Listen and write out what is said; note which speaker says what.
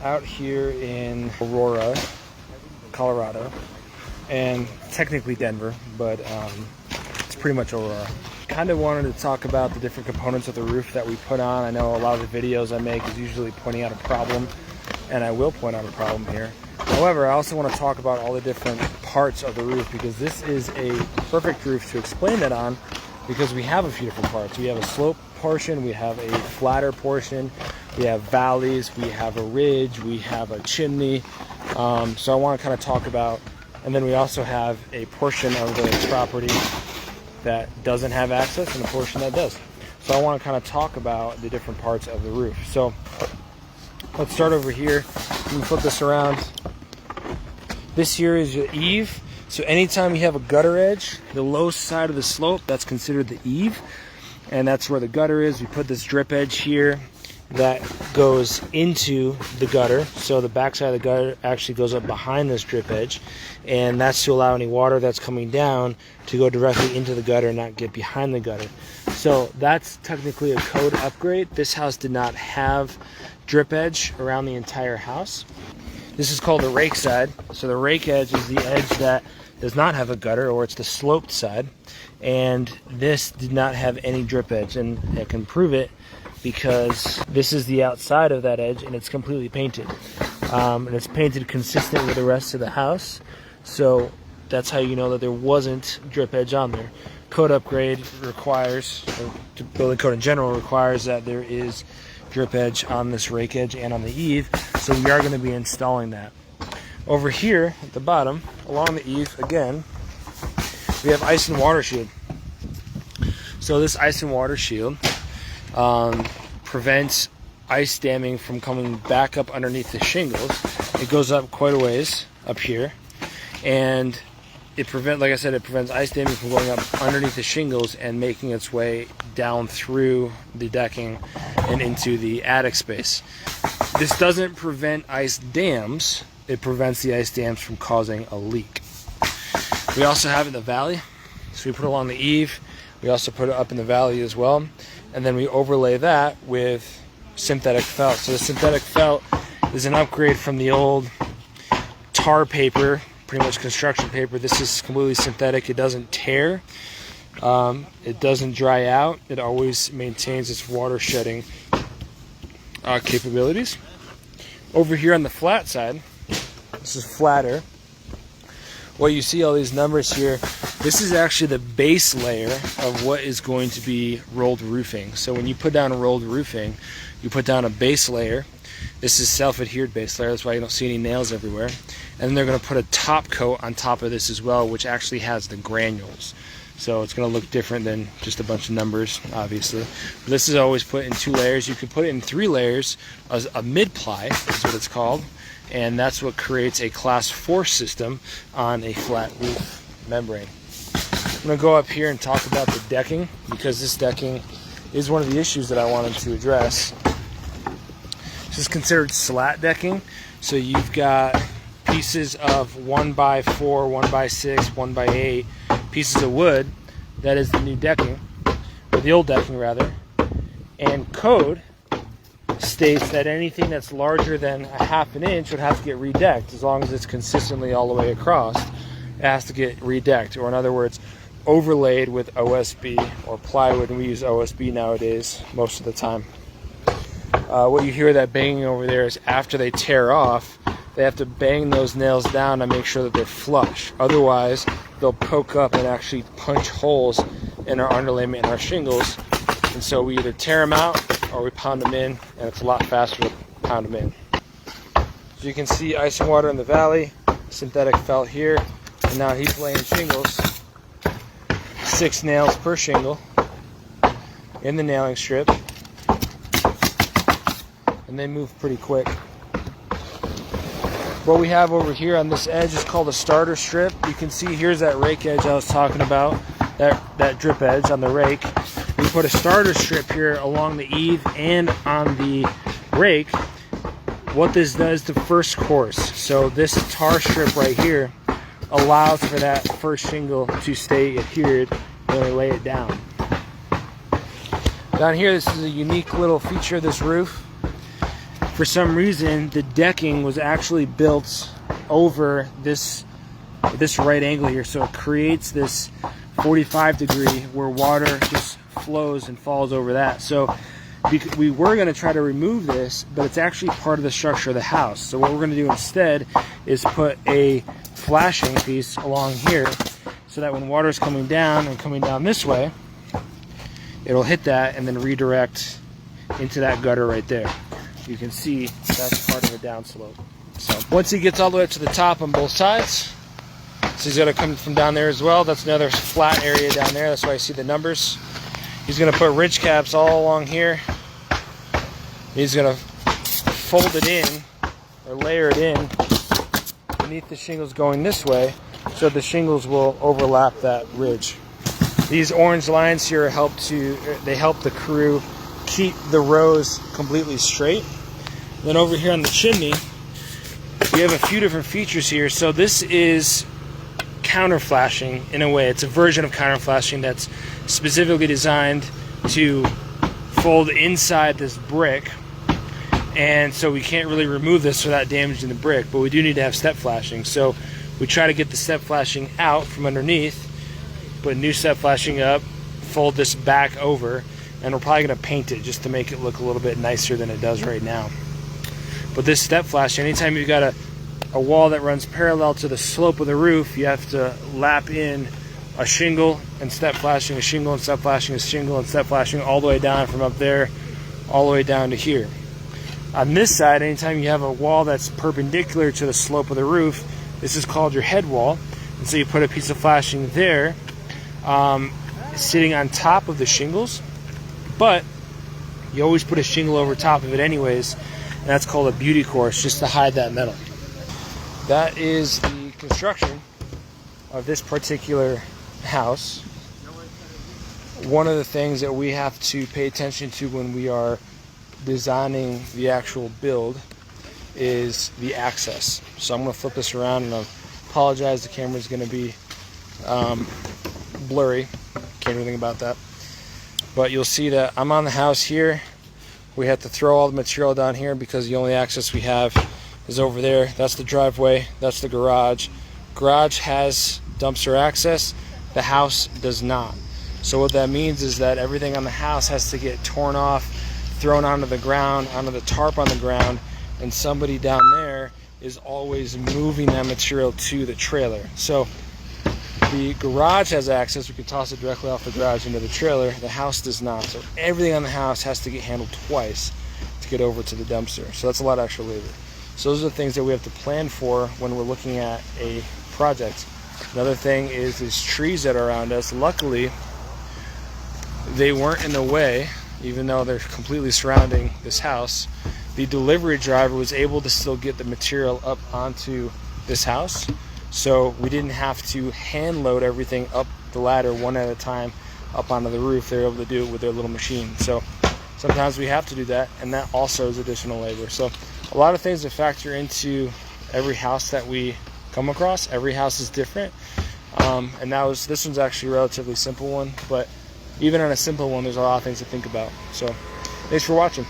Speaker 1: out here in Aurora, Colorado, and technically Denver, but it's pretty much Aurora. Kind of wanted to talk about the different components of the roof that we put on. I know a lot of the videos I make is usually pointing out a problem, and I will point out a problem here. However, I also want to talk about all the different parts of the roof, because this is a perfect roof to explain that on, because we have a few different parts. We have a slope portion, we have a flatter portion, we have valleys, we have a ridge, we have a chimney. So I want to kind of talk about, and then we also have a portion of the property that doesn't have access and a portion that does. So I want to kind of talk about the different parts of the roof. So let's start over here. You can flip this around. This here is your eave. So anytime you have a gutter edge, the low side of the slope, that's considered the eave. And that's where the gutter is. We put this drip edge here that goes into the gutter. So the back side of the gutter actually goes up behind this drip edge. And that's to allow any water that's coming down to go directly into the gutter and not get behind the gutter. So that's technically a code upgrade. This house did not have drip edge around the entire house. This is called the rake side. So the rake edge is the edge that does not have a gutter, or it's the sloped side. And this did not have any drip edge, and I can prove it because this is the outside of that edge and it's completely painted. And it's painted consistent with the rest of the house. So that's how you know that there wasn't drip edge on there. Code upgrade requires, or building code in general requires, that there is drip edge on this rake edge and on the eave. So we are going to be installing that. Over here at the bottom, along the eave, again, we have ice and water shield. So this ice and water shield prevents ice damming from coming back up underneath the shingles. It goes up quite a ways up here, and it prevents ice damming from going up underneath the shingles and making its way down through the decking and into the attic space. This doesn't prevent ice dams. It prevents the ice dams from causing a leak. We also have it in the valley. So we put it along the eave. We also put it up in the valley as well. And then we overlay that with synthetic felt. So the synthetic felt is an upgrade from the old tar paper, pretty much construction paper. This is completely synthetic. It doesn't tear. It doesn't dry out. It always maintains its water shedding capabilities. Over here on the flat side, this is flatter. What you see, all these numbers here, this is actually the base layer of what is going to be rolled roofing. So when you put down a rolled roofing, you put down a base layer. This is self-adhered base layer. That's why you don't see any nails everywhere. And then they're going to put a top coat on top of this as well, which actually has the granules. So it's going to look different than just a bunch of numbers, obviously. But this is always put in 2 layers. You can put it in 3 layers. A mid-ply is what it's called. And that's what creates a class 4 system on a flat roof membrane. I'm going to go up here and talk about the decking, because this decking is one of the issues that I wanted to address. This is considered slat decking. So you've got pieces of 1x4, 1x6, 1x8 pieces of wood. That is the new decking, or the old decking rather. And code states that anything that's larger than a half an inch would have to get redecked. As long as it's consistently all the way across, it has to get redecked, or in other words, overlaid with OSB or plywood. And we use OSB nowadays most of the time. What you hear that banging over there is after they tear off, they have to bang those nails down to make sure that they're flush. Otherwise, they'll poke up and actually punch holes in our underlayment and our shingles. And so we either tear them out or we pound them in, and it's a lot faster to pound them in. So you can see ice and water in the valley, synthetic felt here, and now he's laying shingles. 6 nails per shingle in the nailing strip, and they move pretty quick. What we have over here on this edge is called a starter strip. You can see here's that rake edge I was talking about, that drip edge on the rake. We put a starter strip here along the eave and on the rake. What this does to first course, so this tar strip right here allows for that first shingle to stay adhered when we lay it down. Down here, this is a unique little feature of this roof. for some reason the decking was actually built over this right angle here, so it creates this 45 degree where water just flows and falls over that. So we were going to try to remove this, but it's actually part of the structure of the house. So what we're going to do instead is put a flashing piece along here, so that when water is coming down and coming down this way, it'll hit that and then redirect into that gutter right there. You can see that's part of the downslope. So once he gets all the way up to the top on both sides, so he's going to come from down there as well. That's another flat area down there. That's why I see the numbers. He's going to put ridge caps all along here. He's going to fold it in or layer it in beneath the shingles going this way, so the shingles will overlap that ridge. These orange lines here help the crew keep the rows completely straight. Then over here on the chimney, we have a few different features here. So this is counter flashing in a way. It's a version of counter flashing that's specifically designed to fold inside this brick, and so we can't really remove this without damaging the brick, but we do need to have step flashing. So we try to get the step flashing out from underneath, put new step flashing up, fold this back over, and we're probably going to paint it just to make it look a little bit nicer than it does right now. But this step flashing, anytime you've got a wall that runs parallel to the slope of the roof, you have to lap in a shingle and step flashing, a shingle and step flashing, a shingle and step flashing, all the way down from up there all the way down to here. On this side, anytime you have a wall that's perpendicular to the slope of the roof, this is called your head wall. And so you put a piece of flashing there, sitting on top of the shingles, but you always put a shingle over top of it anyways, and that's called a beauty course, just to hide that metal. That is the construction of this particular house. One of the things that we have to pay attention to when we are designing the actual build is the access. So I'm going to flip this around, and I apologize, the camera is going to be blurry. Can't do anything about that. But you'll see that I'm on the house here. We have to throw all the material down here because the only access we have is over there. That's the driveway, that's the garage. Garage has dumpster access, the house does not. So what that means is that everything on the house has to get torn off, thrown onto the ground, onto the tarp on the ground, and somebody down there is always moving that material to the trailer. So the garage has access, we can toss it directly off the garage into the trailer. The house does not. So everything on the house has to get handled twice to get over to the dumpster. So that's a lot of extra labor. So those are the things that we have to plan for when we're looking at a project. Another thing is these trees that are around us. Luckily, they weren't in the way, even though they're completely surrounding this house. The delivery driver was able to still get the material up onto this house. So we didn't have to hand load everything up the ladder one at a time up onto the roof. They were able to do it with their little machine. So sometimes we have to do that, and that also is additional labor. So a lot of things that factor into every house that we come across. Every house is different. And this one's actually a relatively simple one, but even on a simple one, there's a lot of things to think about. So thanks for watching.